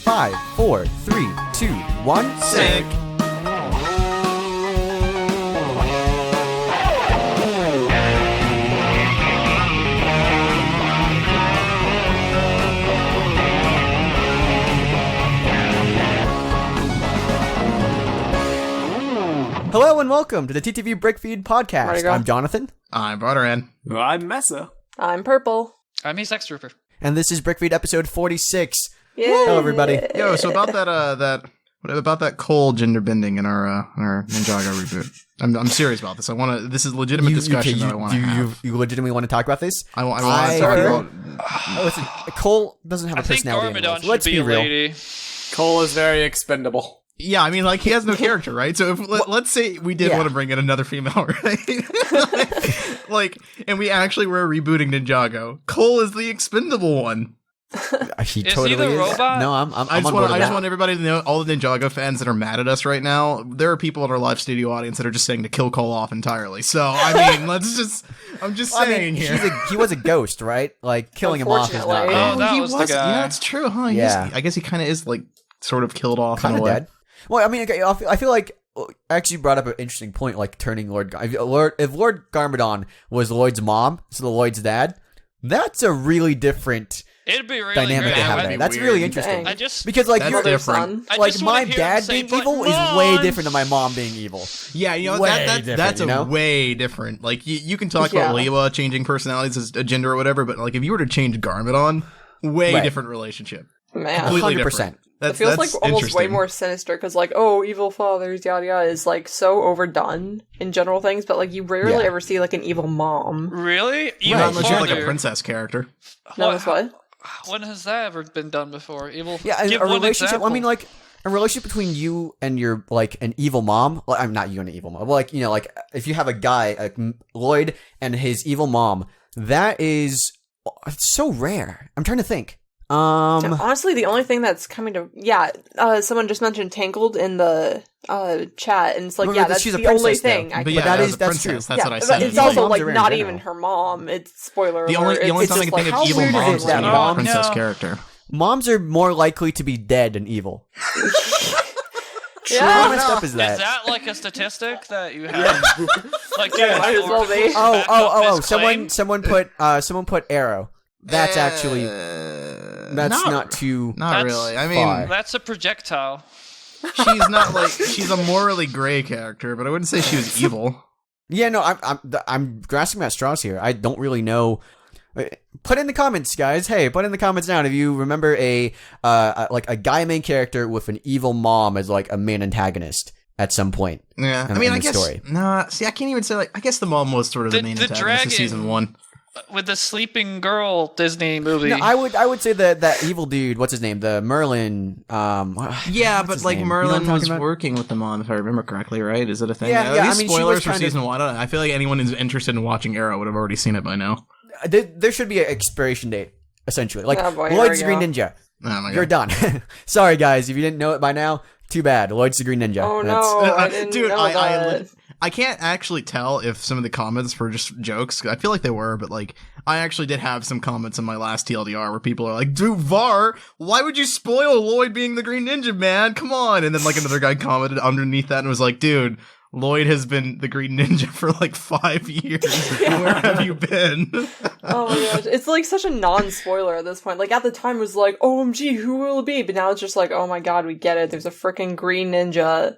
5, 4, 3, 2, 1, sync. Hello and welcome to the TTV BrickFeed podcast. I'm Jonathan. I'm Butteran. I'm Meso. I'm Prpl. I'm Sex Trooper. And this is BrickFeed episode 46. Yay. Hello, everybody. Yo, so about that coal gender bending in our Ninjago reboot. I'm serious about this. This is a legitimate discussion that I want to have. You legitimately want to talk about this? I want to talk about. Listen, Cole doesn't have a personality. I think Garmadon should Let's be be a real. lady. Cole is very expendable. Yeah, I mean, like, he has no character, right? So let's say we did want to bring in another female, right? and we actually were rebooting Ninjago. Cole is the expendable one. He Is totally he the is. robot? No, I'm I just want everybody to know, all the Ninjago fans that are mad at us right now, there are people in our live studio audience that are just saying to kill Cole off entirely. So, I mean, I'm just saying here. He was a ghost, right? Like, killing him off is not Unfortunately. bad. Oh, that he was the guy. Yeah, that's true, huh? Yeah. I guess he kind of is, like, sort of killed off Kind in of a way. dead. Well, I mean, okay, I feel like actually brought up an interesting point, like turning if Lord Garmadon was Lloyd's mom, so Lloyd's dad, that's a really different It'd be really dynamic great. to have That'd there. be That's weird. really interesting. Dang. I just Because, like, That's you're different. I like, just my wanna hear him dad say, being "But evil is way Mom!" different than my mom being evil. Yeah, you know, Way that's different, you know? way different. Like, you can talk about Lewa changing personalities as a gender or whatever, but, like, if you were to change Garmadon, way Right. different relationship. Man. Completely 100%. different. It feels like almost way interesting. more sinister because, like, oh, evil fathers, yada yada, is like so overdone in general things, but like you rarely ever see like an evil mom. Really? Evil Not unless you're like a father? princess character. No, that's what? When has that ever been done before? Evil. Yeah, Give a one relationship. example. I mean, like a relationship between you and your like an evil mom. Well, I'm not you and an evil mom. But, like, you know, like if you have a guy like Lloyd and his evil mom, that is it's so rare. I'm trying to think. Honestly, the only thing that's coming to someone just mentioned Tangled in the chat, and it's like, Remember, that's she's a the only princess, though. thing. But yeah, that is- is a that's princess. true. That's what I but said. it's Evil also moms like are rare in not general. even her mom. It's spoiler The alert. only It's time I just can like, think how of evil weird moms is is that when you have mom? a princess No. character. Moms are more likely to be dead than evil. Yeah, How I messed know. up is that? Is that like a statistic that you have? Like, Yeah, might as well be. Oh! Back up his Someone put arrow. That's actually not too. Not That's really. I far. mean, That's a projectile. she's not like she's a morally gray character, but I wouldn't say she was evil. Yeah, no, I'm grasping at straws here. I don't really know. Put in the comments, guys. Hey, put in the comments down if you remember a guy main character with an evil mom as like a main antagonist at some point. Yeah, in I mean, the I guess. story. Nah, see, I can't even say like. I guess the mom was sort of the The- main the antagonist dragon. of season 1. With the sleeping girl Disney movie. No, I would say that evil dude. What's his name? The Merlin. Yeah, what's but his like name? You know what I'm Merlin was talking about? working with the mom, if I remember correctly, right? Is it a thing? Yeah, At yeah, least I mean, she spoilers was for kind of- season 1. I feel like anyone who's interested in watching Arrow would have already seen it by now. There should be an expiration date, essentially. Like Oh, boy, here Lloyd's we the Green go. Ninja. Oh my You're god, done. Sorry, guys. If you didn't know it by now, too bad. Lloyd's the Green Ninja. Oh That's- no, I didn't dude! know that. I can't actually tell if some of the comments were just jokes. I feel like they were, but like I actually did have some comments in my last TLDR where people are like, "Dude, Var, why would you spoil Lloyd being the Green Ninja, man? Come on!" And then like another guy commented underneath that and was like, "Dude, Lloyd has been the Green Ninja for like 5 years. Where have you been?" Oh my gosh, it's like such a non-spoiler at this point. Like at the time it was like, OMG, who will it be? But now it's just like, oh my god, we get it. There's a freaking green ninja.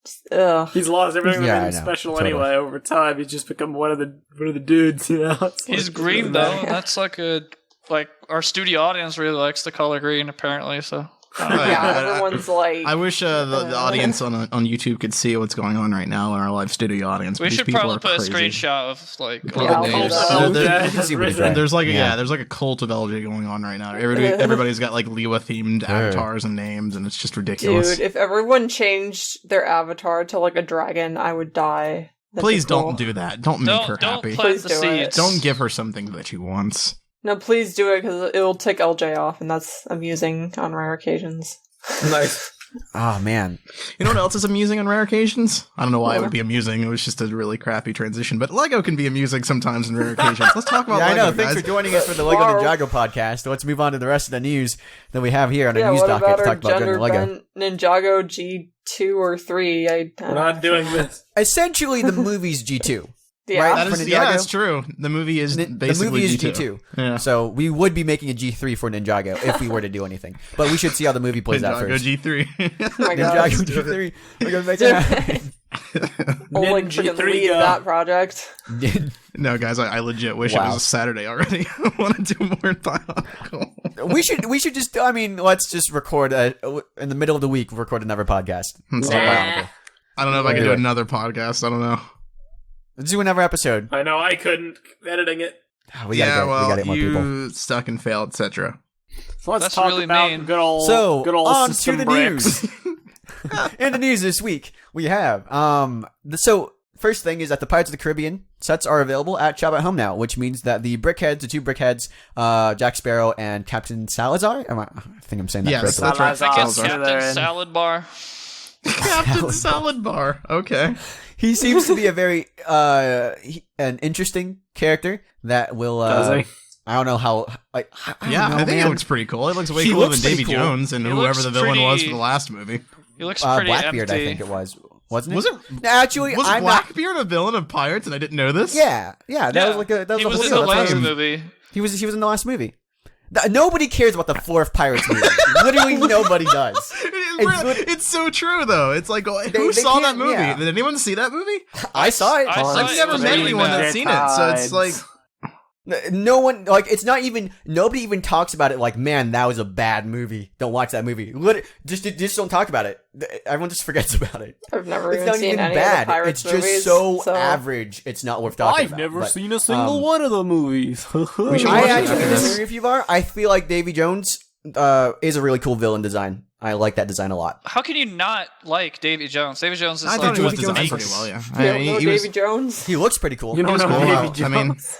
Just, ugh. He's lost everything Yeah, with I him know. special Totally. anyway. Over time, he's just become one of the dudes. You know, It's He's like- green though. That's like our studio audience really likes the color green apparently. So Yeah, everyone's like, I wish the audience on YouTube could see what's going on right now in our live studio audience. we These should people probably are put a crazy. screenshot of like Yeah, all the I'll names. hold that. There- You can see what he's doing. There's like Yeah. there's like a cult of Eljay going on right now. Everybody's got like Lewa themed avatars and names, and it's just ridiculous. dude, if everyone changed their avatar to like a dragon, I would die. That'd Please be cool. don't do that. Don't make her Don't happy. plant Please the do it. seeds. Don't give her something that she wants. No, please do it because it'll tick LJ off, and that's amusing on rare occasions. Nice. Oh man. You know what else is amusing on rare occasions? I don't know why it would be amusing. It was just a really crappy transition. But Lego can be amusing sometimes in rare occasions. Let's talk about Yeah, Lego, I know. Thanks guys. for joining us for the Lego Wow. Ninjago podcast. Let's move on to the rest of the news that we have here on our news what docket about to our talk about gender Lego. Ninjago G2 or 3? I We're not doing this. Essentially, the movie's G2. Yeah. Right? That For is, Ninjago? yeah, that's true. The movie is The basically movie is G2. G2. Yeah. So we would be making a G3 for Ninjago if we were to do anything. But we should see how the movie plays out Ninjago first. G3. Oh my god. Ninjago G3. We're gonna make it happen. I'll like Ninja freaking 3 lead go. that project. No, guys, I legit wish it Wow. was a Saturday already. I want to do more Bionicle. we should just, I mean, let's just record, in the middle of the week, record another podcast. Let's Nah. do it. I don't know if I can Do do it. another podcast. I don't know. Let's do another episode. I know I couldn't editing it. We gotta get more people. you stuck and failed, etc. So let's That's talk really about mean. good old So, on to system the bricks. news. In the news this week, we have, so, first thing is that the Pirates of the Caribbean sets are available at Shop at Home now, which means that the two BrickHeads, Jack Sparrow and Captain Salazar, I think I'm saying that Yes, correctly. that's right. I think it's Salazar. Captain Salad Bar. Captain Salad Bar. Okay. He seems to be a very, an interesting character that will, Does he? I don't know how, like, I Yeah, don't know, I think man. it looks pretty cool. It looks way He cooler looks than Davy pretty cool. Jones and He whoever looks the villain was for pretty- the last movie. He looks pretty Blackbeard, empty. I think it wasn't it? Was it? Actually, Was I'm not. Blackbeard a villain of Pirates and I didn't know this? Yeah, that was like a that was he a was whole in deal. the That's last why movie. he was in the last movie. Nobody cares about the fourth Pirates movie. Literally nobody does. It's so true though. It's like who they saw that can't- movie? yeah. Did anyone see that movie? I saw it. I saw I've it. never was met really anyone bad. that's seen it, so it's like No one it's not even nobody even talks about it like, man, that was a bad movie. Don't watch that movie. Just don't talk about it. Everyone just forgets about it. I've never It's even not seen even any bad. of the Pirates It's movies. just so average. It's not worth talking I've about. never But, seen a single one of the movies. We should I watch it actually after this. disagree with you, Var. I feel like Davy Jones is a really cool villain design. I like that design a lot. How can you not like Davy Jones? Davy Jones is I like thought he was Davy Jones designed is pretty cool. well, yeah. You don't know he was- Davy Jones? He looks pretty cool. You don't was know cool. Davy I mean, Jones?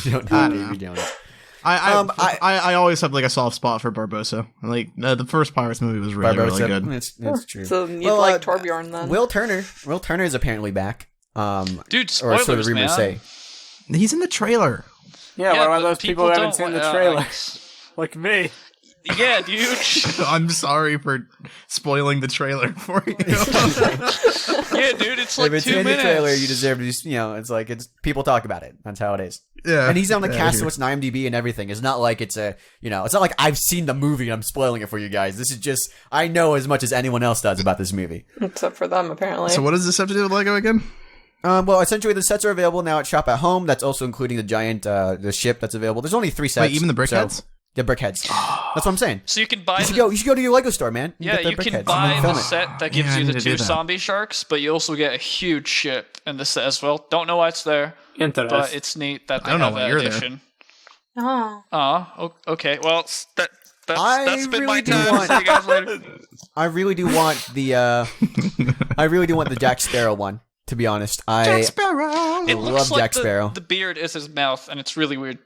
You don't know Davy Jones. I always have like a soft spot for Barbossa. Like the first Pirates movie was really Barbossa. really good. It's true. So you'd Well, like Torbjorn then? Will Turner is apparently back. Dude, Or so the spoilers, rumors man. say. He's in the trailer. Yeah, what but about those people who haven't don't seen the want- trailer? like- Like me. Yeah, dude. I'm sorry for spoiling the trailer for you. Yeah, dude, it's like If it's 2 in minutes. the trailer, you deserve to. It's people talk about it. That's how it is. yeah, And he's on the Yeah, cast here. list on IMDb and everything. It's not like it's it's not like I've seen the movie and I'm spoiling it for you guys. This is just I know as much as anyone else does about this movie. Except for them, apparently. So what does this have to do with Lego again? Well, essentially the sets are available now at Shop at Home. That's also including the giant the ship that's available. There's only 3 sets. Wait, even the BrickHeads? So, the BrickHeads. That's what I'm saying. So you can buy You should go to your Lego store, man. Yeah, get the you can BrickHeads buy and film the it. set that gives Yeah, I you need the to do 2 that. zombie sharks, but you also get a huge ship in the set as well. Don't know why it's there, but Interesting. it's neat that they I don't know have why that you're there. edition. Oh. Okay. Well, I that's been my really do time. want- See you guys later. I really do want the I really do want the Jack Sparrow one, to be honest. Jack Sparrow. It love looks like Jack Sparrow. The beard is his mouth, and it's really weird.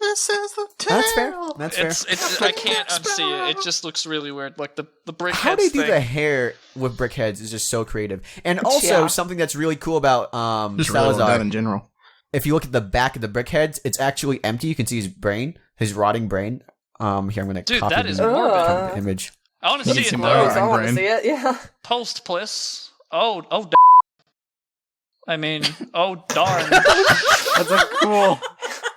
This is the tale. That's fair. That's fair. It's I can't unsee it. It just looks really weird. Like the brick How heads they do thing. the hair with BrickHeads is just so creative. And also Yeah. something that's really cool about Just really love that Salazar. in general. If you look at the back of the BrickHeads, it's actually empty. You can see his brain, his rotting brain. Here I'm gonna Dude, copy that is the morbid. image. I want to see it Some though. Gross, I want to brain. see it, yeah. Post pliss. Oh. I mean, oh darn. That's a cool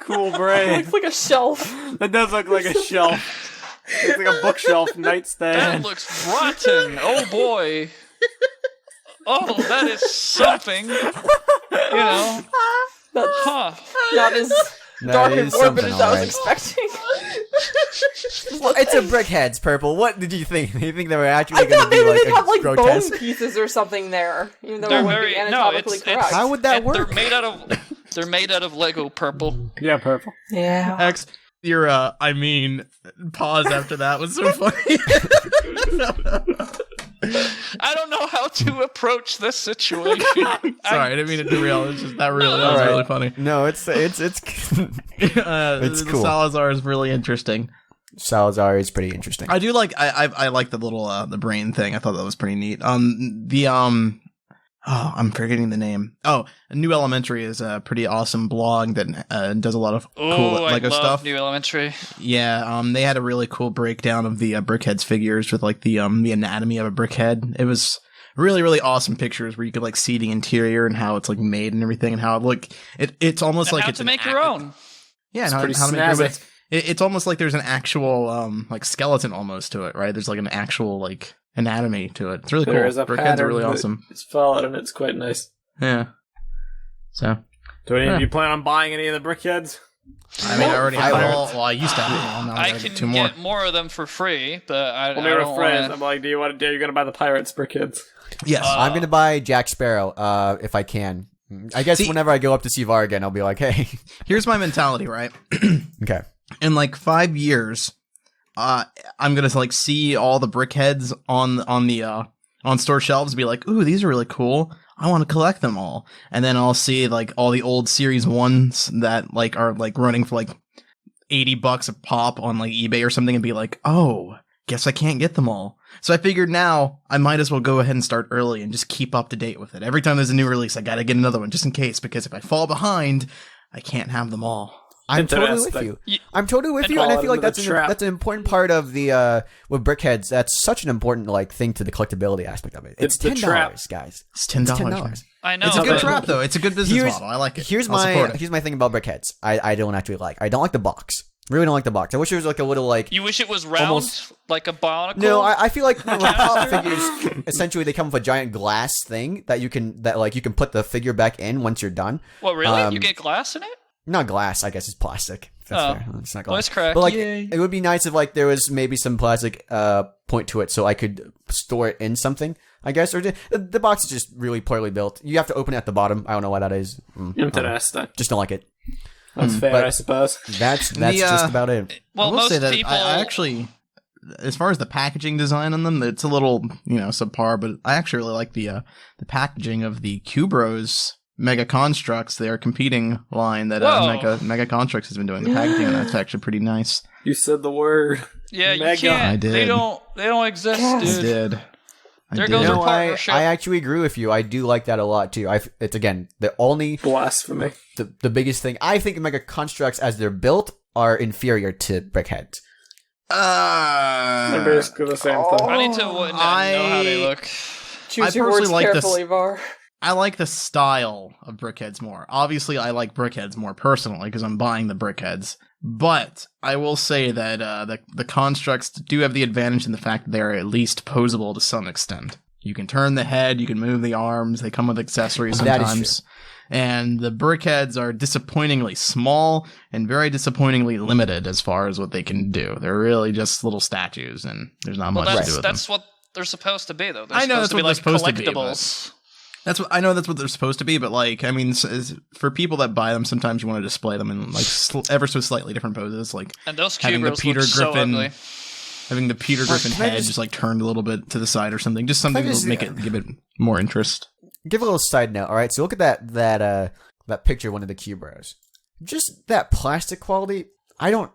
It brain. looks like a shelf. That does look like a shelf. It's like a bookshelf That nightstand. looks rotten. Oh boy. Oh, that is something. You know. That's Huh. not as That dark and is morbid something, as I was alright. expecting. Well, it's a BrickHeads, Purple. What did you think? Do you think they were actually I going to thought be maybe like they'd have like grotesque? bone pieces or something there, even though They're it wouldn't very be no. anatomically correct. How would that work? They're made out of Lego purple. Yeah, purple. Yeah. X, your pause after that was so funny. I don't know how to approach this situation. Sorry, I didn't mean it to derail. It's just that really that was Alright. really funny. No, it's It's cool. Salazar is really interesting. Salazar is pretty interesting. I do like I like the little the brain thing. I thought that was pretty neat. I'm forgetting the name. Oh, New Elementary is a pretty awesome blog that does a lot of cool Lego stuff. New Elementary. Yeah, they had a really cool breakdown of the Brickhead's figures with like the anatomy of a Brickhead. It was really, really awesome pictures where you could like see the interior and how it's like made and everything and how it's almost And like how it's to make your own. Yeah, It's and pretty how to make your own. snazzy. It's almost like there's an actual like skeleton almost to it, right? There's like an actual like anatomy to it. It's really cool. There is a Brickheads pattern are really that awesome. It's followed, and it's quite nice. Yeah. So Do any Yeah. of you plan on buying any of the Brickheads? I mean, I already have I all. Well, I used to have them all. Now I I gotta can get two more. get more of them for free, but I Well, we were don't friends. want I'm like, do you want to? You're gonna buy the Pirates Brickheads? Yes. I'm gonna buy Jack Sparrow if I can. I guess See- whenever I go up to see Var again, I'll be like, hey. Here's my mentality, right? Okay. In like 5 years, I'm gonna like see all the Brickheads on store shelves and be like, ooh, these are really cool. I want to collect them all. And then I'll see like all the old series ones that like are like running for like $80 a pop on like eBay or something and be like, oh, guess I can't get them all. So I figured now I might as well go ahead and start early and just keep up to date with it. Every time there's a new release, I gotta get another one just in case, because if I fall behind, I can't have them all. I'm totally with Interesting. you. I'm totally with And you, and I fall feel like into the that's trap. that's an important part of the with Brickheads. That's such an important like thing to the collectability aspect of it. It's It's the trap. $10, guys. It's $10. It's $10. I know. It's a good but- trap though. It's a good business model. I like it. Here's I'll support it. my thing about Brickheads. I don't actually like. I don't like the box. Really don't like the box. I wish it was like a little like. You wish it was round, Almost- like a BIONICLE? No, I feel like with pop figures, essentially they come with a giant glass thing that you can put the figure back in once you're done. What, really? Um, You get glass in it? Not glass, I guess it's plastic. That's Oh. fair. It's not Voice glass. crack. But like, Yay. it would be nice if like there was maybe some plastic point to it, so I could store it in something. I guess, or the box is just really poorly built. You have to open it at the bottom. I don't know why that is. Interesting. Just don't like it. That's fair, but- I suppose. That's The, just about it. Well, I will most say that people. I actually, as far as the packaging design on them, it's a little subpar. But I actually really like the packaging of the Cubros Mega Constructs. Their competing line that Whoa. Mega Constructs has been doing. The packaging on that's actually pretty nice. You said the word. Yeah, you Mega. can't. I did. They don't exist, I dude. did. I There did. goes No, our partnership. I actually agree with you. I do like that a lot too. It's again Blasphemy. the biggest thing. I think Mega Constructs as they're built are inferior to Brickheads. They're basically the same thing. I need to know how they look. Choose I your personally words like this- carefully, Var. I like the style of Brickheads more. Obviously, I like Brickheads more personally because I'm buying the Brickheads. But I will say that the constructs do have the advantage in the fact that they are at least posable to some extent. You can turn the head, you can move the arms, they come with accessories That is sometimes. And the Brickheads are disappointingly small and very disappointingly limited as far as what they can do. They're really just little statues, and there's not Well, much to that's do with them. that's what they're supposed to be, though. They're I know supposed to that's be what like they're supposed to be, collectibles. That's what I know. That's what they're supposed to be. But like, I mean, for people that buy them, sometimes you want to display them in like ever so slightly different poses, like And those having the Cubros Peter look so Griffin, ugly. having the Peter Griffin can I head just- just like turned a little bit to the side or something. Just something Can I just- to make it give it more interest. Give a little side note. All right, so look at that picture of one of the Cubros. Just that plastic quality. I don't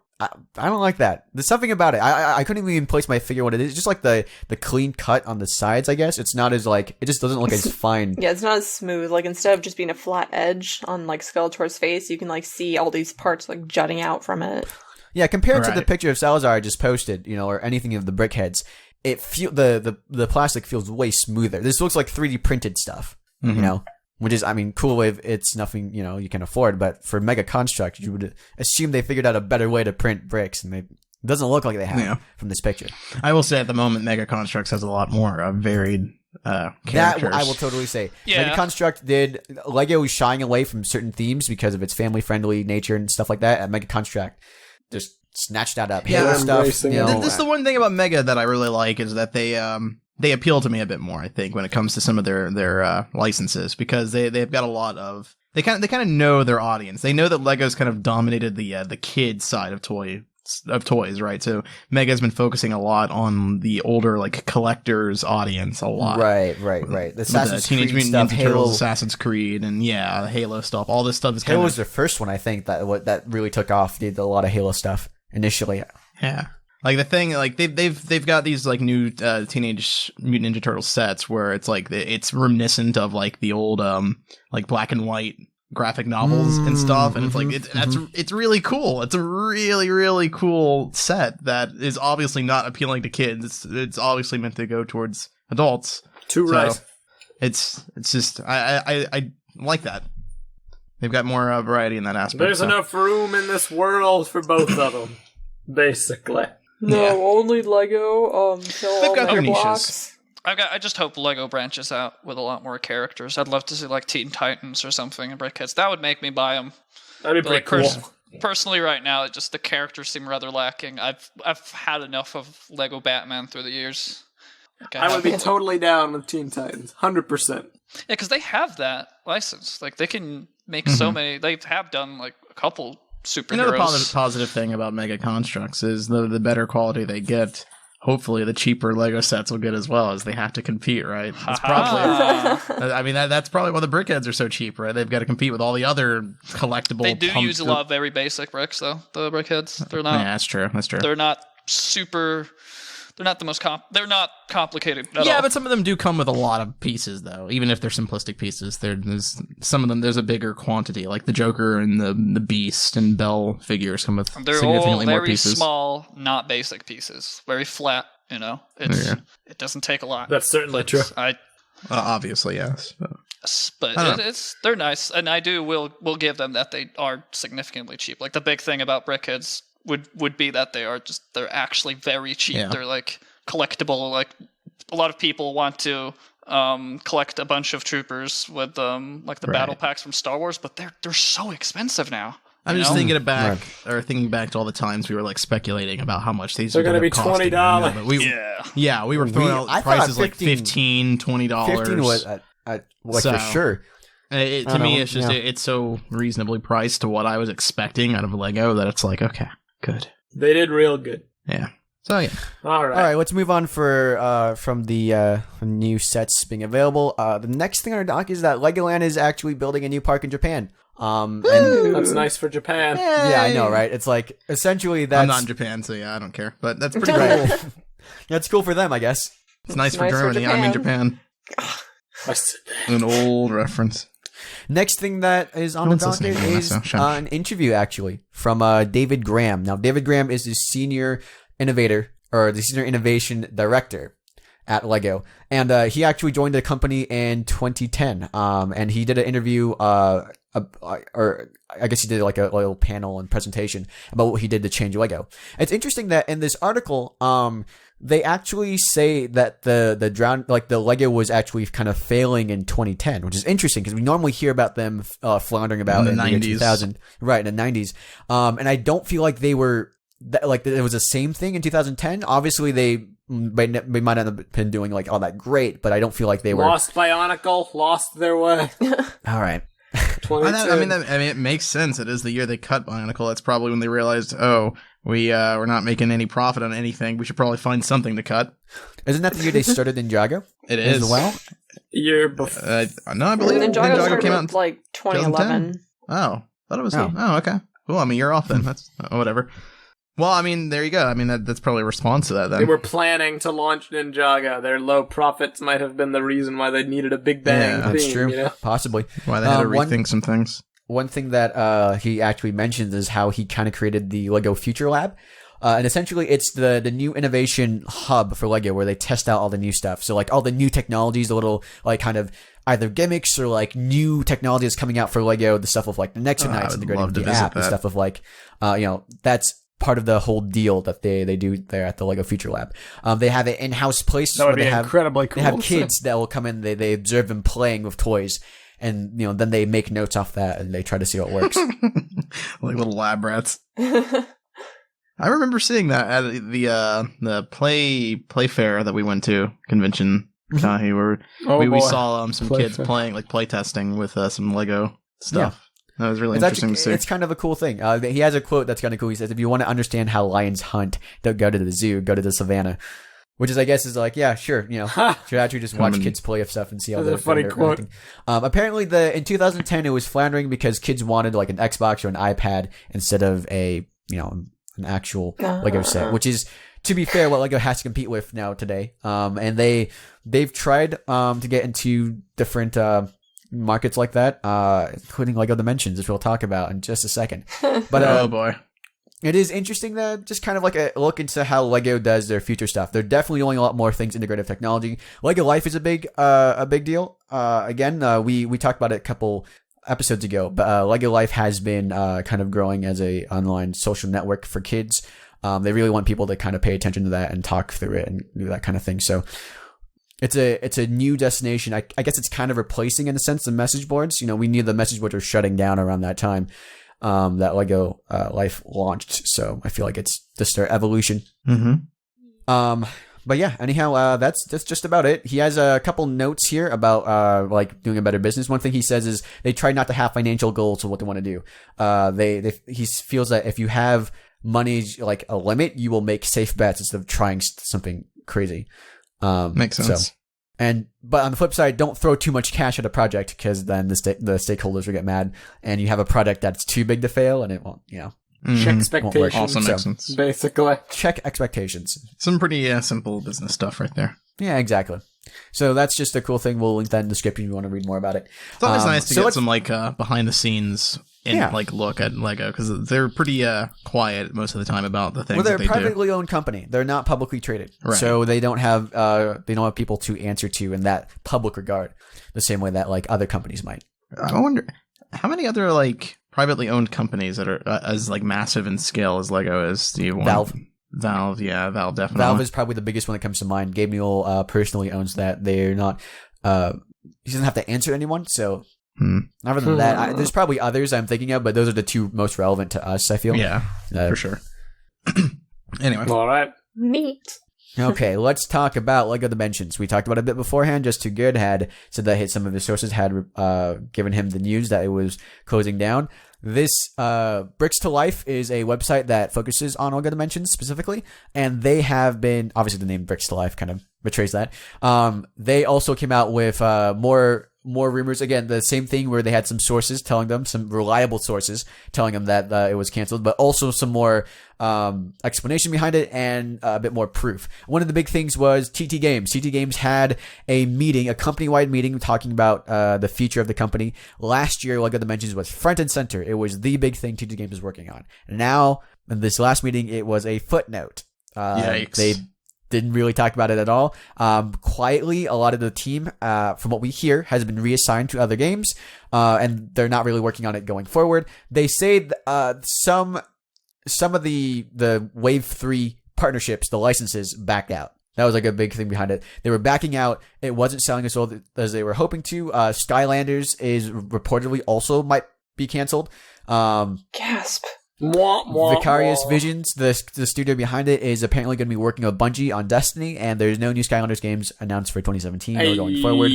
like that. There's something about it. I couldn't even place my figure what it is. Just like the clean cut on the sides. I guess it's not as like it just doesn't look as fine. Yeah, it's not as smooth. Like, instead of just being a flat edge on, like, Skeletor's face, you can, like, see all these parts, like, jutting out from it. Yeah, compared to the Right. picture of Salazar I just posted, or anything of the Brickheads, it the plastic feels way smoother. This looks like 3D printed stuff. Mhm. Which is, I mean, cool if it's nothing, you can afford, but for Mega Construct, you would assume they figured out a better way to print bricks, and it doesn't look like they have Yeah. from this picture. I will say at the moment, Mega Constructs has a lot more varied That characters. I will totally say. Yeah. Mega Construct Lego was shying away from certain themes because of its family-friendly nature and stuff like that, and Mega Construct just snatched that up. Yeah, Halo they're stuff, embracing it. This is the one thing about Mega that I really like is that they appeal to me a bit more. I think when it comes to some of their licenses, because they've got a lot of they kind of know their audience. They know that Lego's kind of dominated the kid side of toys, right? So Mega's been focusing a lot on the older like collectors audience a lot. Right. The With Assassin's the Teenage Creed Mutant stuff, Ninja Turtles, Halo. Assassin's Creed, and the Halo stuff. All this stuff is kind Halo of was the first one, I think, that really took off. Did a lot of Halo stuff initially. yeah. Like the thing, like they've got these like new Teenage Mutant Ninja Turtle sets where it's like it's reminiscent of like the old like black and white graphic novels and stuff, and it's like it's really cool. It's a really cool set that is obviously not appealing to kids. It's obviously meant to go towards adults. Right. It's just I like that. They've got more variety in that aspect. There's enough room in this world for both of them, basically. No, only Lego. Kill They've all got my their blocks. I just hope Lego branches out with a lot more characters. I'd love to see like Teen Titans or something in BrickHeads. That would make me buy them. That'd be But, pretty like, cool. Personally, right now, the characters seem rather lacking. I've had enough of Lego Batman through the years. Like, I would be totally down with Teen Titans, 100%. Yeah, because they have that license. Like they can make so many. They have done like a couple superheroes. You know, the positive thing about Mega Constructs is the better quality they get. Hopefully, the cheaper Lego sets will get as well, as they have to compete, right? That's probably. I mean, that's probably why the BrickHeads are so cheap, right? They've got to compete with all the other collectible. They do use a lot of very basic bricks, though. The BrickHeads, they're not. Yeah, that's true. That's true. They're not super. They're not the most they're not complicated at all. Yeah, but some of them do come with a lot of pieces, though. Even if they're simplistic pieces, there's some of them. There's a bigger quantity, like the Joker and the Beast and Bell figures come with they're all significantly more very pieces. small, not basic pieces. Very flat. You know, it doesn't take a lot. That's certainly true. Obviously, yes. But they're nice, and will give them that they are significantly cheap. Like the big thing about BrickHeads would be that they're actually very cheap. Yeah. They're like collectible. Like a lot of people want to collect a bunch of troopers with like the battle packs from Star Wars, but they're so expensive now. I'm just thinking back to all the times we were like speculating about how much these They're are going to be costing. $20. Yeah, we were throwing out I prices thought like $15, $20. 15 was for sure. To me, it's just it's so reasonably priced to what I was expecting out of Lego that it's like, okay, good. They did real good. Yeah. So yeah. All right. All right, let's move on from the new sets being available. The next thing on our dock is that Legoland is actually building a new park in Japan. And That's nice for Japan. yeah, I know, right? It's like essentially that's I'm not in Japan, so yeah, I don't care. But that's pretty cool. That's cool for them, I guess. It's nice for Germany. I mean Japan. I said that. An old reference. Next thing that is on No the one's docket listening to is Meso. Shut up. an interview actually from David Graham. Now, David Graham is the senior innovator or the senior innovation director at Lego, and he actually joined the company in 2010. And he did an interview, or I guess he did like a little panel and presentation about what he did to change Lego. It's interesting that in this article, they actually say that the Lego was actually kind of failing in 2010, which is interesting because we normally hear about them floundering about in the 90s. 2000, right, in the 90s. And I don't feel like they were like it was the same thing in 2010. Obviously, they might not have been doing like all that great, but I don't feel like they were Lost Bionicle, lost their way. all right. I mean, it makes sense. It is the year they cut Bionicle. That's probably when they realized, we're not making any profit on anything. We should probably find something to cut. Isn't that the year they started Ninjago? It is. As well? Year before. No, I believe Ninjago started came out in like 2011. Oh, thought it was. Oh. Oh, okay. Well, I'm a year off then. That's whatever. Well, I mean, there you go. I mean, that's probably a response to that then. They were planning to launch Ninjago. Their low profits might have been the reason why they needed a Big Bang theme. That's true. You know? Possibly. Why they had to rethink some things. One thing that he actually mentions is how he kind of created the Lego Future Lab. And essentially, it's the new innovation hub for Lego where they test out all the new stuff. So, like, all the new technologies, the little, like, kind of either gimmicks or, like, new technology that's coming out for Lego, the stuff of, like, the Nexo Knights integrating with the app, the stuff of, like, that's part of the whole deal that they do there at the Lego Future Lab. They have an in-house place That would where be they have incredibly cool. They have kids that will come in, they observe them playing with toys. And, then they make notes off that and they try to see how it works. Like little lab rats. I remember seeing that at the play fair that we went to, convention, Tahu, where we saw some kids playing, like play testing with some Lego stuff. Yeah. That was really interesting to see. It's kind of a cool thing. He has a quote that's kind of cool. He says, if you want to understand how lions hunt, don't go to the zoo, go to the savannah. Which is, I guess, is like, yeah, sure, should actually just watch kids play with stuff and see how they're funny quote. Apparently, in 2010, it was floundering because kids wanted like an Xbox or an iPad instead of an actual Lego set, which is to be fair, what Lego has to compete with now today. And they've tried to get into different markets like that, including Lego Dimensions, which we'll talk about in just a second. But oh boy. It is interesting to just kind of like a look into how Lego does their future stuff. They're definitely doing a lot more things integrative technology. Lego Life is a big deal. Again, we talked about it a couple episodes ago, but Lego Life has been kind of growing as a online social network for kids. They really want people to kind of pay attention to that and talk through it and do that kind of thing. So it's a new destination. I guess it's kind of replacing, in a sense, the message boards. We knew the message boards were shutting down around that time. That Lego Life launched, so I feel like it's just their evolution. Mm-hmm. But yeah, anyhow, that's just about it. He has a couple notes here about like doing a better business. One thing he says is they try not to have financial goals of what they want to do. He feels that if you have money like a limit, you will make safe bets instead of trying something crazy. Makes sense. But on the flip side, don't throw too much cash at a project, because then the stakeholders will get mad, and you have a product that's too big to fail, and it won't, Check expectations. Also makes sense. Basically. check expectations. Some pretty simple business stuff right there. Yeah, exactly. So that's just a cool thing. We'll link that in the description if you want to read more about it. It's always nice to get some like behind the scenes and like look at Lego, because they're pretty quiet most of the time about the things. Well, they're that a they privately owned company. They're not publicly traded, Right. so they don't have people to answer to in that public regard, the same way that like other companies might. I wonder how many other like privately owned companies that are as like massive in scale as Lego is. Do you want Valve, yeah, Valve definitely. Valve is probably the biggest one that comes to mind. Gabe Newell personally owns that. They're not. He doesn't have to answer anyone, so. Other than that, there's probably others I'm thinking of, but those are the two most relevant to us, I feel. Yeah, for sure. Anyway. All right. Neat. Okay, let's talk about Lego Dimensions. We talked about it a bit beforehand. Just Too Good had said that some of his sources had given him the news that it was closing down. This Bricks to Life is a website that focuses on Lego Dimensions specifically, and they have been, obviously the name Bricks to Life kind of betrays that. They also came out with more rumors. Again, the same thing where they had some sources telling them, some reliable sources telling them that it was canceled, but also some more explanation behind it and a bit more proof. One of the big things was TT Games. TT Games had a meeting, a company-wide meeting talking about the future of the company. Last year, Lego Dimensions was front and center. It was the big thing TT Games was working on. And now, in this last meeting, it was a footnote. Yikes. They didn't really talk about it at all. Quietly, a lot of the team, from what we hear, has been reassigned to other games, and they're not really working on it going forward. They say some of the Wave 3 partnerships, the licenses, backed out. That was like a big thing behind it. They were backing out. It wasn't selling as well as they were hoping to. Skylanders is reportedly also might be canceled. Gasp. Vicarious Visions, the studio behind it, is apparently going to be working with Bungie on Destiny, and there's no new Skylanders games announced for 2017 or going forward.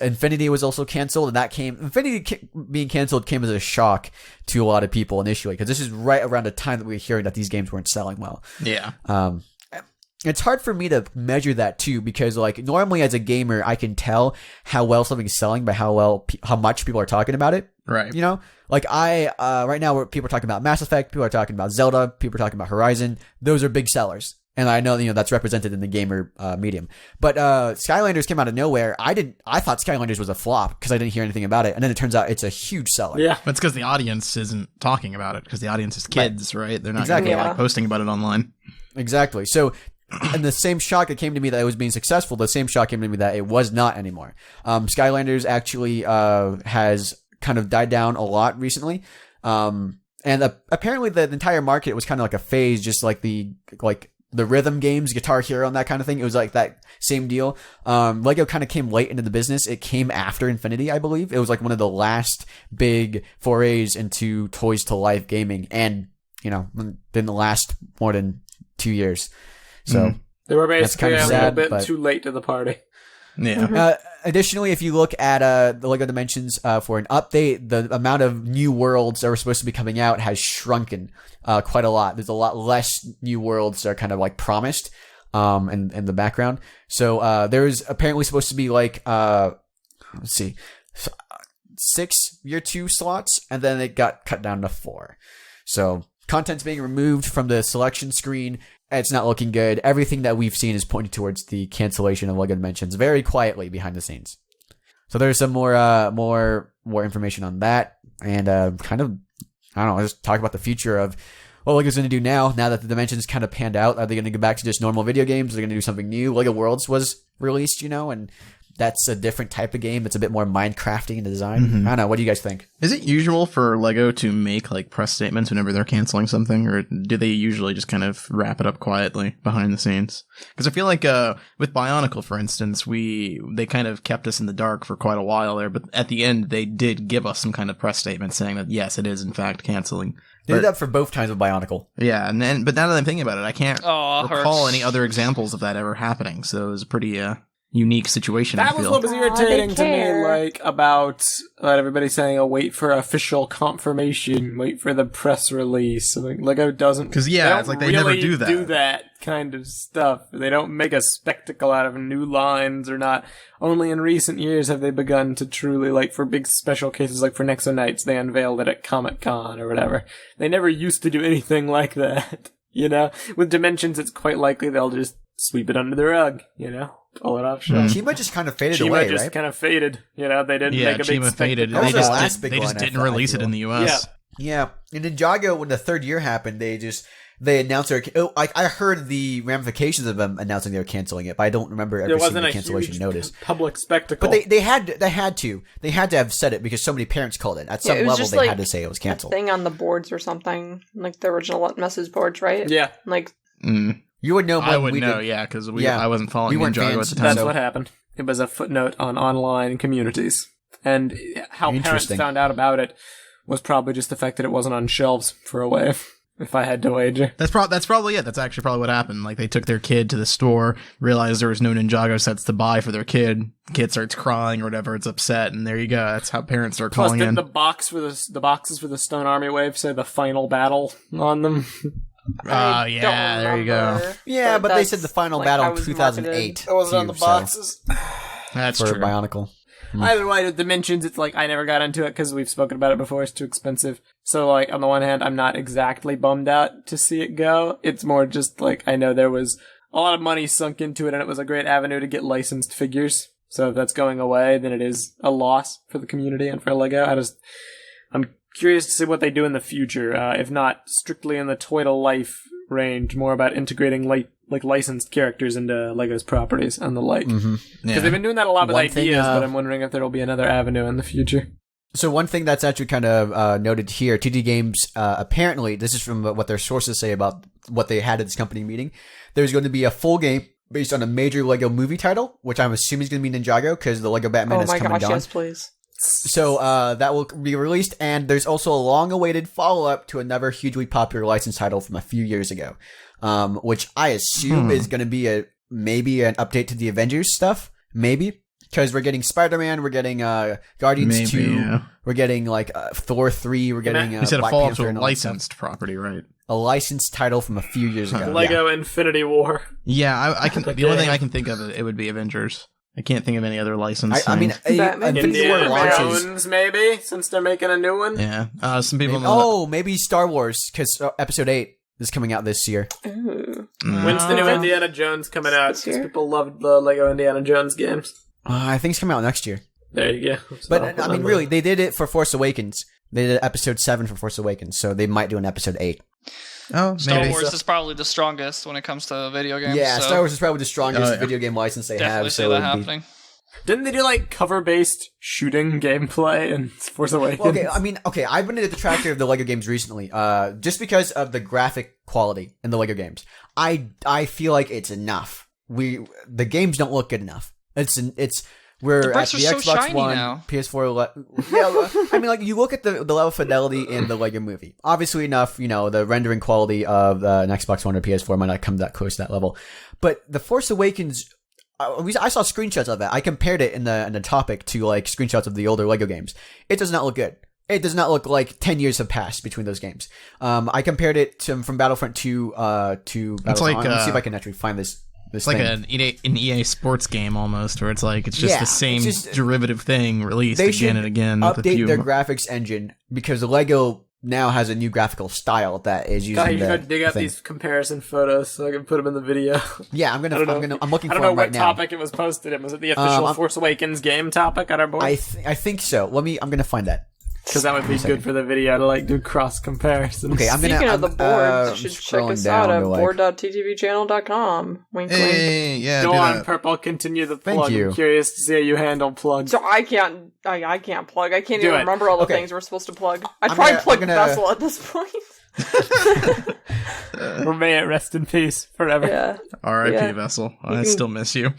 Infinity was also canceled, and Infinity being canceled came as a shock to a lot of people initially, because this is right around the time that we were hearing that these games weren't selling well. Yeah. It's hard for me to measure that too, because like normally as a gamer, I can tell how well something's selling by how much people are talking about it. Right. Like right now, people are talking about Mass Effect, people are talking about Zelda, people are talking about Horizon. Those are big sellers. And I know, that's represented in the gamer medium. But Skylanders came out of nowhere. I thought Skylanders was a flop because I didn't hear anything about it. And then it turns out it's a huge seller. Yeah. That's because the audience isn't talking about it, because the audience is kids, right? They're not Exactly. gonna be, like, posting about it online. Exactly. So, and the same shock that came to me that it was being successful, the same shock came to me that it was not anymore. Skylanders actually has kind of died down a lot recently. And apparently the entire market was kind of like a phase, just like the rhythm games, Guitar Hero and that kind of thing. It was like that same deal. Lego kind of came late into the business. It came after Infinity, I believe. It was like one of the last big forays into toys to life gaming, and didn't last more than 2 years. So They were basically kind of a sad, little bit but- too late to the party. Yeah. Additionally, if you look at the Lego Dimensions for an update, the amount of new worlds that were supposed to be coming out has shrunken quite a lot. There's a lot less new worlds that are kind of like promised in the background. So there's apparently supposed to be like, let's see, 6 year 2 slots, and then it got cut down to 4. So content's being removed from the selection screen. It's not looking good. Everything that we've seen is pointing towards the cancellation of LEGO Dimensions very quietly behind the scenes. So there's some more information on that, and kind of, I don't know, just talk about the future of what LEGO's going to do now that the Dimensions kind of panned out. Are they going to go back to just normal video games? Are they going to do something new? LEGO Worlds was released, and that's a different type of game. It's a bit more Minecrafty in design. Mm-hmm. I don't know. What do you guys think? Is it usual for LEGO to make like press statements whenever they're canceling something, or do they usually just kind of wrap it up quietly behind the scenes? Because I feel like with BIONICLE, for instance, they kind of kept us in the dark for quite a while there, but at the end they did give us some kind of press statement saying that yes, it is in fact canceling. They did that for both times of BIONICLE. Yeah, but now that I'm thinking about it, I can't recall hurts. any other examples of that ever happening. So it was a pretty unique situation. That I was feel. what was irritating they to me, care. like, about everybody saying, wait for official confirmation, wait for the press release. Like, LEGO doesn't... 'Cause, yeah, don't it's like they never really do that. do that kind of stuff. They don't make a spectacle out of new lines or not. Only in recent years have they begun to truly, like, for big special cases, like for Nexo Nights, they unveiled it at Comic-Con or whatever. They never used to do anything like that, With Dimensions, it's quite likely they'll just sweep it under the rug, pull it off shelf. Chima just kind of faded Chima away, just right? kind of faded. They didn't Yeah, make a big Chima faded. spectacle. That They was the last just, big they one, just I didn't feel. release it in the US. Yeah. In Ninjago, when the third year happened, they announced their... I heard the ramifications of them announcing they were canceling it, but I don't remember ever There seeing wasn't the a cancellation huge notice. public spectacle. But they had to have said it because so many parents called it. At some it was level, just they like had to say it was a canceled. thing on the boards or something, like the original message boards, right? Yeah, Like, You would know more I than would we know, did. yeah, because Yeah. I wasn't following We weren't Ninjago fans. at the time. that's So- what happened. It was a footnote on online communities. And how parents Interesting. found out about it was probably just the fact that it wasn't on shelves for a wave, if I had to wager. That's probably it. That's actually probably what happened. Like, they took their kid to the store, realized there was no Ninjago sets to buy for their kid. Kid starts crying or whatever, it's upset, and there you go. That's how parents start Plus, calling didn't in. the boxes for the Stone Army wave say the final battle on them? I Yeah, don't there you go. remember, Yeah, but they that's, said the final like, battle how in it was 2008. It wasn't on the too, so, boxes. That's for true. BIONICLE. Either way, with Dimensions, it's like I never got into it because we've spoken about it before. It's too expensive. So, like, on the one hand, I'm not exactly bummed out to see it go. It's more just like I know there was a lot of money sunk into it, and it was a great avenue to get licensed figures. So if that's going away, then it is a loss for the community and for LEGO. I'm curious to see what they do in the future. If not strictly in the Toy to Life range, more about integrating licensed characters into LEGO's properties and the like. Because Yeah. they've been doing that a lot with One thing, ideas, but I'm wondering if there will be another avenue in the future. So one thing that's actually kind of noted here, 2D Games, apparently, this is from what their sources say about what they had at this company meeting, there's going to be a full game based on a major LEGO movie title, which I'm assuming is going to be Ninjago, because the LEGO Batman oh has my come gosh, and gone. yes, please. So that will be released, and there's also a long-awaited follow-up to another hugely popular licensed title from a few years ago, which I assume is going to be maybe an update to the Avengers stuff, maybe, because we're getting Spider-Man, we're getting Guardians Maybe, 2, yeah. we're getting like Thor 3, we're getting You said a Black follow-up Panther to a and all that stuff. licensed property, right? A licensed title from a few years ago. LEGO Infinity War. Yeah, I can. Like The only they- thing I can think of it would be Avengers. I can't think of any other licensed. I mean, Batman. Infinity War Indiana launches. Jones, maybe, since they're making a new one. yeah. Some people. know Maybe Star Wars, because Episode 8 is coming out this year. Ooh. When's the new Uh, Indiana Jones coming out? this Because year? people loved the LEGO Indiana Jones games. I think it's coming out next year. There you go. But, So, I mean, really, they did it for Force Awakens. They did Episode 7 for Force Awakens, so they might do an Episode 8. Oh, Star maybe. Wars is probably the strongest when it comes to video games. Yeah, so Star Wars is probably the strongest Oh, yeah. video game license they definitely have. see So that it would be- happening. Didn't they do like cover-based shooting gameplay in Force Awakens? Well, okay, I've been in the detractor of the LEGO games recently, just because of the graphic quality in the LEGO games. I feel like it's enough. The games don't look good enough. We're The at bricks the are so Xbox shiny One, now. PS4. I mean, like you look at the level of fidelity in the LEGO Movie. Obviously enough, the rendering quality of an Xbox One or PS4 might not come that close to that level. But the Force Awakens, I saw screenshots of that. I compared it in the topic to like screenshots of the older LEGO games. It does not look good. It does not look like 10 years have passed between those games. I compared it from Battlefront 2 to Battlefront. like, Let me see if I can actually find this It's like thing. an EA sports game almost, where it's like it's just Yeah, the same it's just- derivative thing released They again should and again. With a update few their graphics engine because Lego now has a new graphical style that is God, using you the gotta dig out thing. these comparison photos so I can put them in the video. Yeah, I'm looking I for don't know them right what now. topic it was posted in. Was it the official Force Awakens game topic on our board? I think so. I'm gonna find that. Because that would be good for the video to like do cross comparisons. Okay, Speaking of the board, you should check us out at board.ttvchannel.com. Wink, wink. Hey, yeah, Go do on, that. Purple. Continue the Thank plug. you. I'm curious to see how you handle plugs. So I can't plug. I can't Do even it. remember all the Okay. things we're supposed to plug. I'd I'm probably gonna- plug I'm gonna- Vessel at this point. Or may it rest in peace forever. Yeah. R.I.P. Yeah. Vessel. I still miss you.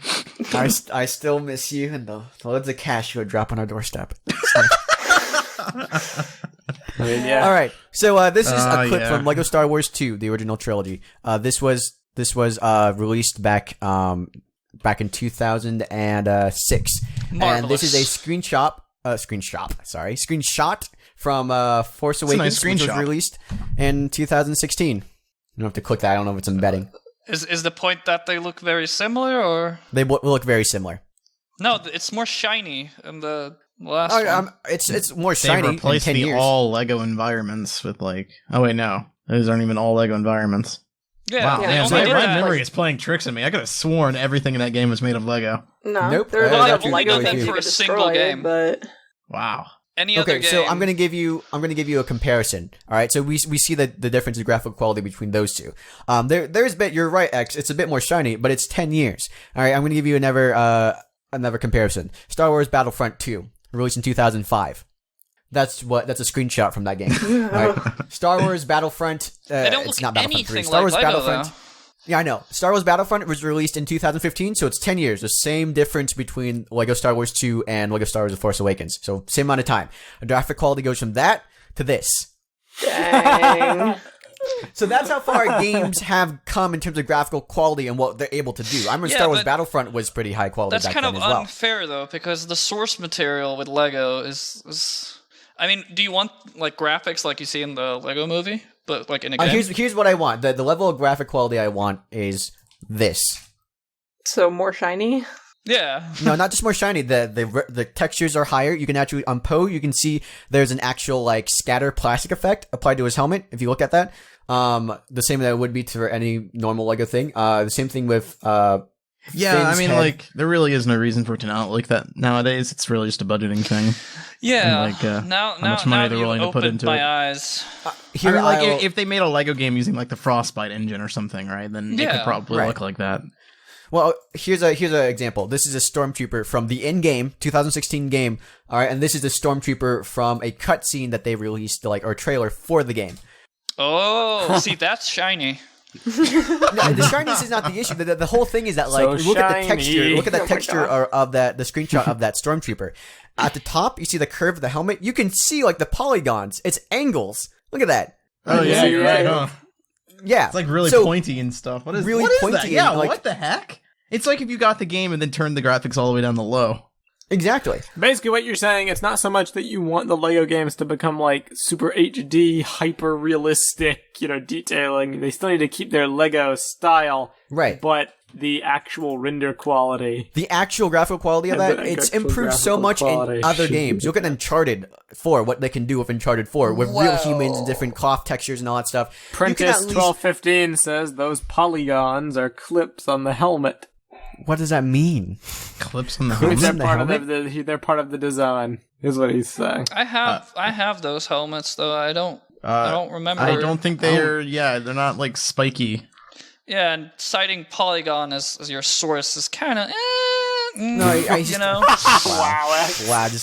I still miss you, and the loads of cash you would drop on our doorstep. I mean, yeah. All right, so this is a clip yeah. from Lego Star Wars 2, the original trilogy. This was released back in 2006, and this is a screenshot from Force a nice Awakens, which was screenshot. released in 2016. You don't have to click that. I don't know if it's embedding. Is the point that they look very similar, or They look very similar. no? It's more shiny in the last one. It's more They shiny in replaced 10 the years. all Lego environments with like. Oh wait, no, those aren't even all Lego environments. Yeah, Wow, they Yeah, man, only my did that. memory is playing tricks on me. I could have sworn everything in that game was made of Lego. No. Nope. There are a Well, lot they of only Lego did that things for you a could single destroy, game. but Wow. Any other Okay, game. so I'm gonna give you a comparison. All right, so we see the difference in graphical quality between those two. There's a bit. You're right, X. It's a bit more shiny, but it's 10 years. All right, I'm gonna give you another comparison. Star Wars Battlefront 2, released in 2005. That's a screenshot from that game. All right, Star Wars Battlefront. They don't It's look not Battlefront 3. anything Star like Wars Lego, Battlefront. though. Yeah, I know. Star Wars Battlefront was released in 2015, so it's 10 years. The same difference between Lego Star Wars 2 and Lego Star Wars The Force Awakens. So same amount of time. The graphic quality goes from that to this. dang. So that's how far games have come in terms of graphical quality and what they're able to do. I remember Yeah, Star Wars but Battlefront was pretty high quality That's back kind then of as well. unfair though, because the source material with Lego is. I mean, do you want like graphics like you see in the Lego movie, but like in a game? Here's what I want. The level of graphic quality I want is this. So more shiny? Yeah. No, not just more shiny. The textures are higher. You can actually on Poe, you can see there's an actual like scatter plastic effect applied to his helmet. If you look at that, the same that it would be to any normal Lego thing. The same thing with Yeah, I Finn's mean, head. like, there really is no reason for it to not look that nowadays. It's really just a budgeting thing. Yeah. And, like, now, how much money now they're you willing to put opened into my it. eyes. Here, I mean, like, I'll- if they made a Lego game using, like, the Frostbite engine or something, right, then it Yeah, could probably right. look like that. Well, here's an example. This is a stormtrooper from the in-game 2016 game. All right, and this is a stormtrooper from a cutscene that they released, like, or trailer for the game. Oh, see, that's shiny. No, the shininess is not the issue. The whole thing is that, like, So look at the shiny. texture. Look at the Oh my texture of the screenshot of that stormtrooper. At the top, you see the curve of the helmet. You can see like the polygons. It's angles. Look at that. Oh, yeah, you're right, huh? Yeah, It's, like, really So- pointy and stuff. What is Really what is pointy that? and, Yeah, like- what the heck? It's like if you got the game and then turned the graphics all the way down to low. Exactly. Basically, what you're saying, it's not so much that you want the Lego games to become like super HD, hyper realistic, detailing. They still need to keep their Lego style, Right. but the actual render quality. The actual graphical quality of And that, the it's actual improved so graphical much quality. in other games. Look at Uncharted 4, what they can do with Uncharted 4, with real humans and different cloth textures and all that stuff. You can Prentice at least- 1215 says those polygons are clips on the helmet. What does that mean? Clips on the Clips They're on the part of helmet? they're part of the design, is what he's saying. I have those helmets though. I don't remember. I don't think they're, they're not, like, spiky. Yeah, and citing Polygon as your source is kind of No, I just-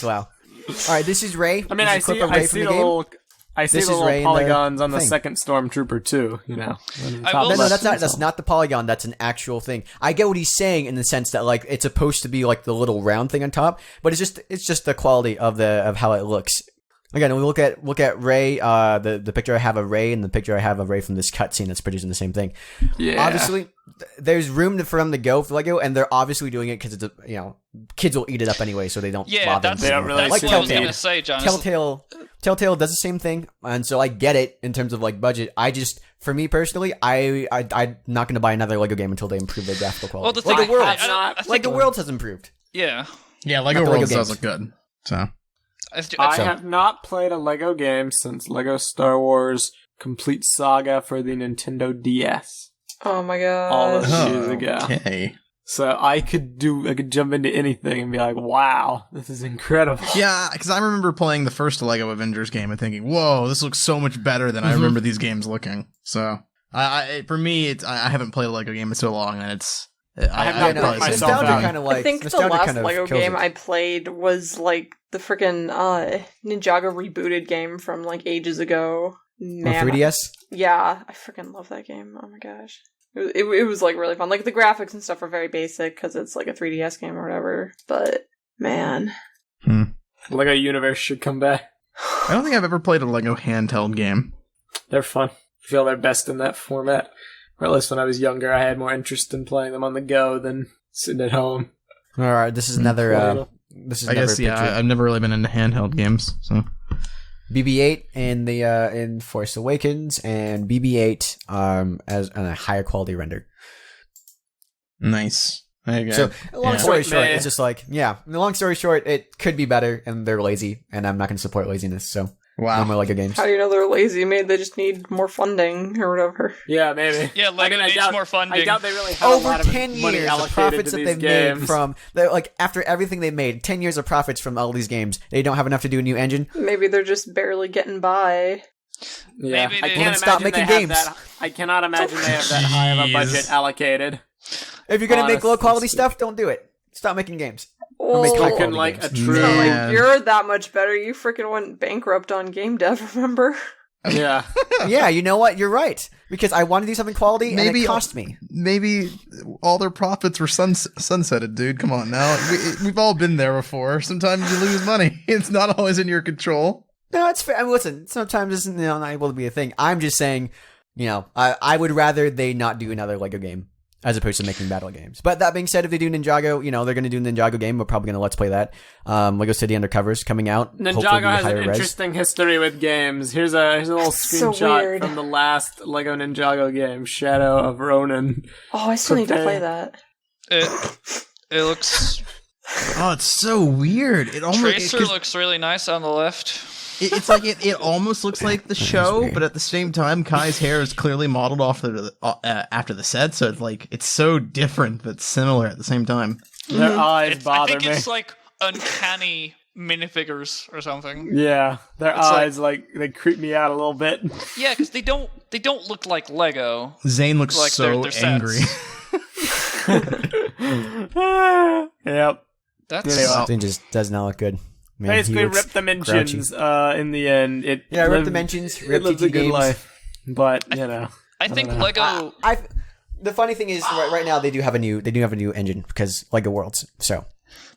Wow. All right, this is Ray. I mean, This I is a clip see, of I Ray see from the the game. little, I see This the is little Ray in the polygons on the thing. second Stormtrooper too. I will No, s- that's not the polygon. That's an actual thing. I get what he's saying in the sense that like it's supposed to be like the little round thing on top, but it's just the quality of how it looks. Again, we look at Ray. The picture I have of Ray and the picture I have of Ray from this cutscene that's producing the same thing. Yeah. Obviously, there's room for them to go for Lego, and they're obviously doing it because it's kids will eat it up anyway, so they don't. Yeah, bother that's, They don't really that's like what I was Telltale. gonna say, John. It's- Telltale does the same thing, and so I get it in terms of like budget. For me personally, I'm not going to buy another Lego game until they improve their graphical quality. Well, the thing Lego Worlds, I think- Lego Worlds has improved. Yeah. Yeah, Lego Not the Lego Worlds does games. look good. So I have not played a Lego game since Lego Star Wars Complete Saga for the Nintendo DS. Oh my god. All those years ago. Okay. So I could jump into anything and be like, wow, this is incredible. Yeah, because I remember playing the first Lego Avengers game and thinking, whoa, this looks so much better than I remember these games looking. So, for me, I haven't played a Lego game in so long, and it's... I have not put myself out. Kind of like, I think the last Lego game I played was like the freaking Ninjago rebooted game from like ages ago. Man, 3DS? Yeah, I freaking love that game. Oh my gosh. It was like really fun. Like the graphics and stuff are very basic because it's like a 3DS game or whatever. But man, Lego Universe should come back. I don't think I've ever played a Lego handheld game. They're fun. I feel they're best in that format. Or at least when I was younger, I had more interest in playing them on the go than sitting at home. All right, this is another. I guess picture. I've never really been into handheld games. So BB-8 in Force Awakens and BB-8 as a higher quality render. nice. So long story short, it's just like long story short, it could be better, and they're lazy, and I'm not going to support laziness. So. Wow. No more Lego games. how do you know they're lazy? Maybe they just need more funding or whatever. Yeah, maybe. Yeah, Lego needs more funding. I doubt they really have a Over lot of 10 money years, the allocated profits to that these they've games. made from, like, after everything they made, 10 years of profits from all these games, they don't have enough to do a new engine. Maybe they're just barely getting by. Yeah, Maybe I they- can't Well, then stop imagine making they have games. that. I cannot imagine they have that high of a budget allocated. If you're going to make Honestly low-quality speaking. stuff, don't do it. Stop making games. Well, make high Freaking quality like a games. true. it's not Man. like you're that much better. You freaking went bankrupt on game dev, remember? Yeah. Yeah, you know what? You're right. Because I want to do something quality, and Maybe- it cost me. Maybe all their profits were sunsetted, dude. Come on now. We've all been there before. Sometimes you lose money. It's not always in your control. No, it's fair. I mean, listen, sometimes it's not able to be a thing. I'm just saying, I would rather they not do another Lego game as opposed to making battle games. But that being said, if they do Ninjago, they're going to do a Ninjago game. We're probably going to Let's Play that. Lego City Undercover's coming out. Hopefully Ninjago be has higher an res. interesting history with games. Here's a little So screenshot weird. from the last Lego Ninjago game, Shadow of Ronin. Oh, I still need to Okay. play that. It looks. Oh, it's so weird. It almost Tracer looks really nice on the left. it's like it almost looks like the show, weird. but at the same time, Kai's hair is clearly modeled off after the set, so it's so different but similar at the same time. Their eyes I bother think me. it's like uncanny minifigures or something. Yeah, their It's eyes they creep me out a little bit. Yeah, because they don't look like Lego. Zane looks Like so they're sets. angry. Yep. That's Anyway. Thing just does not look good. Man, he Basically, looks rip the mentions. In the end, it Yeah, rip lived- the mentions, It rip lives TT a good games. life, but I think don't know. Lego. The funny thing is, right now they do have a new engine because Lego Worlds. So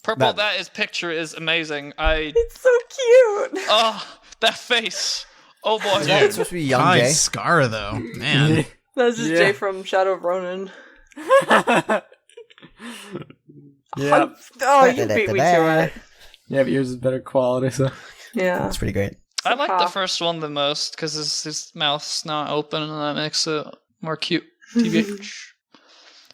Prpl, that is picture is amazing. It's so cute. Oh, that face. Oh boy. is that supposed to be young Jay? Kai's scar though, man. That's just Yeah. Jay from Shadow of Ronin. yeah, Oh, you beat me to it. yeah, but yours is better quality. So Yeah. That's pretty great. I like the Huh. first one the most because his mouth's not open and that makes it more cute. TBH.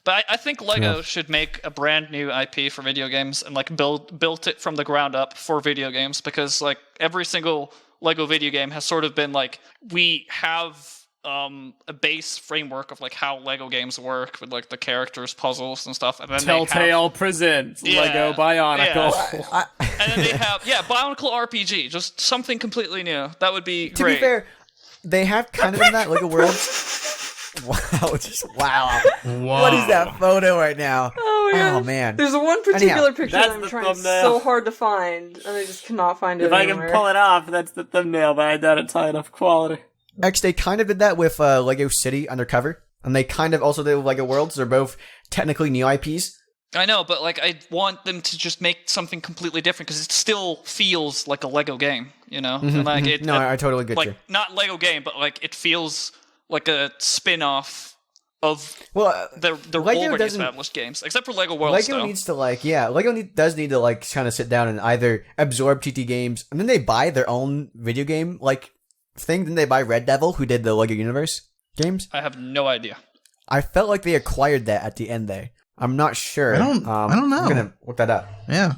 But I think Lego should make a brand new IP for video games and like built it from the ground up for video games because like every single Lego video game has sort of been like we have a base framework of like how Lego games work with like the characters, puzzles, and stuff. And then Telltale presents Lego Bionicle. Yeah. And then they have BIONICLE RPG, just something completely new. That would be To great. be fair, they have kind of done that Lego Worlds. Wow, just wow. Whoa. What is that photo right now? Oh my god. Oh man. There's one particular Anyhow, picture that's that I'm the trying thumbnail. so hard to find, and I just cannot find it If I can anywhere. pull it off, that's the thumbnail, but I doubt it's high enough quality. Actually, they kind of did that with Lego City Undercover, and they kind of also did it with Lego Worlds. They're both technically new IPs. I know, but like I want them to just make something completely different because it still feels like a Lego game, you know? And like it, No, I totally get like you. not Lego game, but like it feels like a spin-off of Well, the Lego already doesn't- established games, except for Lego Worlds. Lego though. needs to does need to like kind of sit down and either absorb TT games, and then they buy their own video game like thing. Then they buy Red Devil, who did the Lego Universe games. I have no idea. I felt like they acquired that at the end there. I'm not sure. I don't know. I'm gonna look that up. Yeah.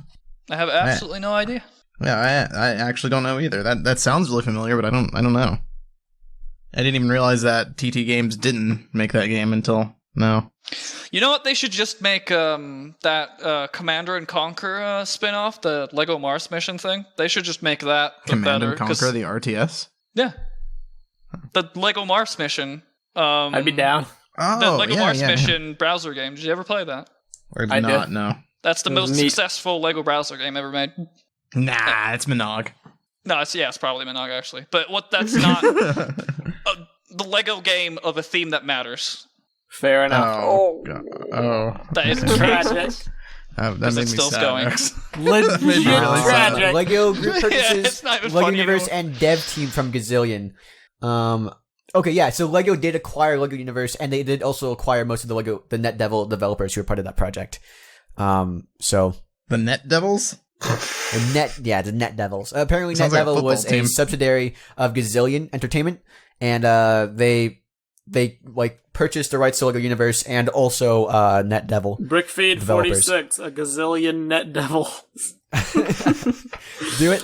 I have absolutely no idea. Yeah, I actually don't know either. That sounds really familiar, but I don't know. I didn't even realize that TT Games didn't make that game until now. You know what? They should just make that Commander and Conquer spin-off, the Lego Mars mission thing. They should just make that Command better. and Conquer the RTS? Yeah. The Lego Mars mission. I'd be down. Oh, The Lego Mars yeah. mission browser game. Did you ever play that? Or I not, did. no. That's the It was most neat. successful Lego browser game ever made. Nah, it's Minog. No, it's probably Minog actually. But that's not the Lego game of a theme that matters. Fair enough. Oh. Oh. God. Oh. That is Tragic. tragic. That Because made it's me still sad. going. Legit Made me really sad. tragic. Lego group Yeah, purchases it's not even Lego funny Universe anymore. and dev team from Gazillion. Okay, yeah. So Lego did acquire Lego Universe, and they did also acquire most of the Net Devil developers who were part of that project. So The Net Devils? the Net Devils. Apparently, Sounds Net like a Devil football was team. a subsidiary of Gazillion Entertainment, and they like purchased the rights to Lego Universe and also Net Devil. BrickFeed Developers. 46, a gazillion net devils. Do it.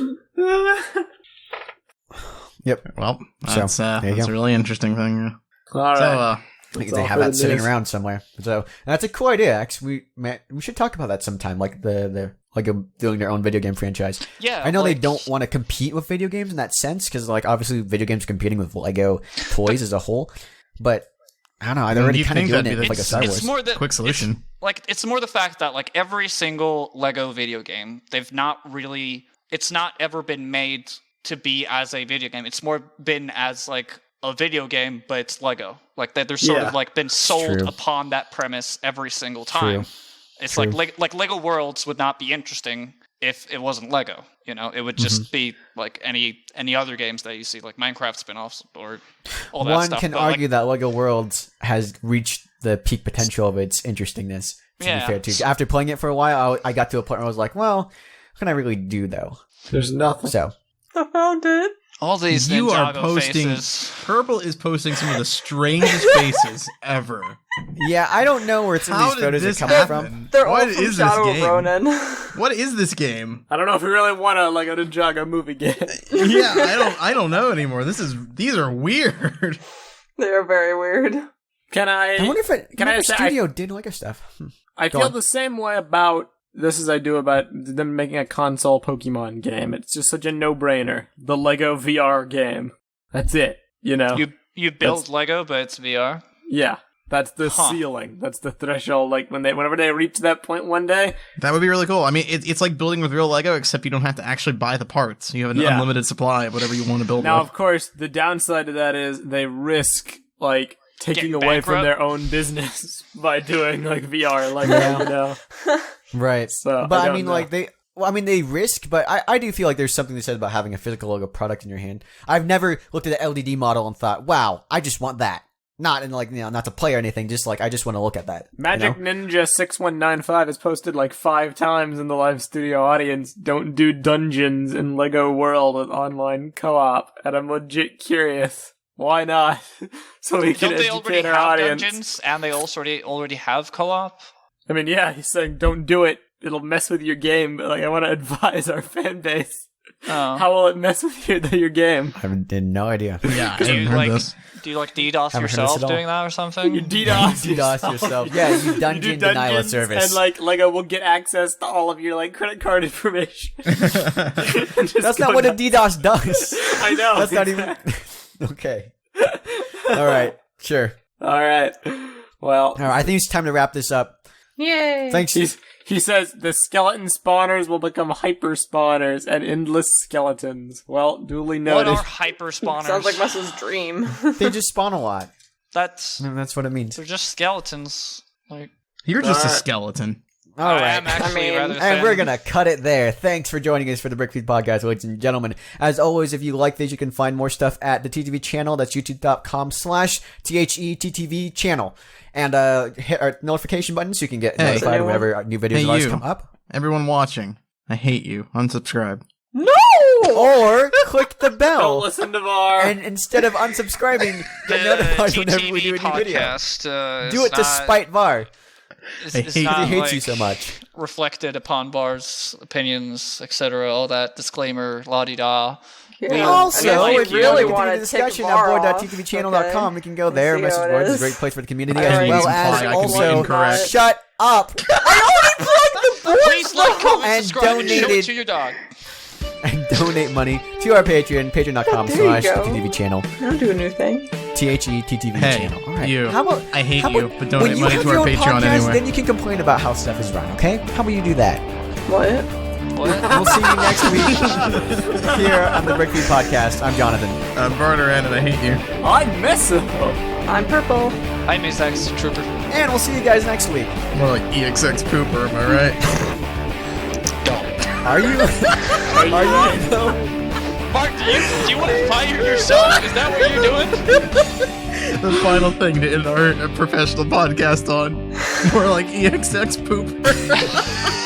Yep. Well, So, that's, there you that's go. a really interesting thing. All right. So, I think That's they all have for that the sitting news. around somewhere. So that's a cool idea. Actually, we should talk about that sometime. Like the Lego doing their own video game franchise. Yeah, I know they like- don't want to compete with video games in that sense because, like, obviously video games are competing with Lego toys as a whole. But I don't know. They're already you kind of think doing that'd it be with like a Star Wars. It's more the quick solution. It's more the fact that like every single Lego video game, they've not really. It's not ever been made to be as a video game. It's more been as like a video game, but it's Lego. Like they're sort Yeah. of like been sold True. upon that premise every single time. True. It's True. like Lego Worlds would not be interesting if it wasn't Lego. You know, it would just be like any other games that you see, like Minecraft spin-offs or all that One stuff. can But, like, argue that Lego Worlds has reached the peak potential of its interestingness. To Yeah. be fair, too. After playing it for a while, I got to a point where I was like, well, what can I really do though? There's nothing. So I found it. all these You are Ninjago posting. faces. Prpl is posting some of the strangest faces ever. yeah, I don't know where some of How these did photos this are coming happen? from. They're What all from is Shadow this of game? Ronin. What is this game? I don't know if we really want a like a Ninjago movie game. Yeah, I don't know anymore. These are weird. They are very weird. Can I wonder if Can I the say- studio did Lego stuff. I Go feel on. the same way about this as I do about them making a console Pokemon game. It's just such a no-brainer. The Lego VR game. That's it. You know? You build Lego, but it's VR. Yeah. That's the ceiling. That's the threshold. Like whenever they reach that point one day, That would be really cool. I mean, it's like building with real Lego, except you don't have to actually buy the parts. You have an Yeah. unlimited supply of whatever you want to build now with. of course the downside to that is they risk like taking Getting away from bankrupt? their own business by doing like VR, like you know. Right. So, but I I, don't mean, know. like they risk, but I do feel like there's something to be said about having a physical Lego product in your hand. I've never looked at the LDD model and thought, wow, I just want that. Not in like, not to play or anything, just like I just want to look at that. Magic you know? Ninja 6195 has posted like 5 times in the live studio audience, don't do dungeons in Lego World with online co-op, and I'm legit curious. Why not? So we can Don't they already educate our have audience. dungeons and they already have co-op? I mean, yeah, he's saying don't do it. It'll mess with your game, but like I want to advise our fan base. Oh. How will it mess with your game? I have no idea. Yeah, I Do haven't you heard like this. DDoS Haven't heard this yourself at all. doing that or something? You DDoS, DDoS yourself. Yeah, you dungeon denial of service. and like Lego will get access to all of your like credit card information. That's not what a DDoS does. I know. That's not even. Okay. All right. Sure. All right. Well, All right. I think it's time to wrap this up. Yay! Thanks. he says the skeleton spawners will become hyper spawners and endless skeletons. Well, duly What noted. are hyper spawners? Sounds like Meso's dream. They just spawn a lot. That's That's what it means. they're just skeletons. Like You're just a Alright. skeleton. All I right. am actually I mean- rather thin. And we're going to cut it there. Thanks for joining us for the BrickFeed Podcast, ladies and gentlemen. As always, if you like this, you can find more stuff at the TTV channel. That's youtube.com/THETTV channel. And hit our notification button so you can get Hey. notified whenever our new videos Hey, of ours you. come up. Everyone watching, I hate you. Unsubscribe. No! Or click the Don't bell. listen to VAR. And instead of unsubscribing, get the notified whenever we TTV do a new video. podcast, Do it to spite VAR. is hate- not He hates like you so much. reflected upon Bar's opinions, etc. All that disclaimer, la di da. Yeah. Also, I mean, if you really want wanna to continue the tick discussion Var at off, board.ttvchannel.com, we can go Let's there. see Message how it boards is a is. great place for the community, I as already well as imply I could be also incorrect. shut up Please like, comment, And subscribe, and show donated- it to your dog. and donate money to our Patreon, There you patreon.com/TTV go. channel, I'll do a new thing. THETTV Hey, channel. All right. you. How about I hate how you, about- but donate when you money have to our your own Patreon podcast, anyway. Then you can complain about how stuff is run. Okay? How about you do that? What? What? We'll see you next week here on the BrickFeed Podcast. I'm Jonathan. I'm Barteran and I hate you. I'm Meso. I'm Prpl. I'm Apex Trooper. And we'll see you guys next week. More like EXX Pooper, am I right? Are you? Are you? Mark, do you want to fire yourself? Is that what you're doing? The final thing to end our professional podcast on. More like EXX Pooper.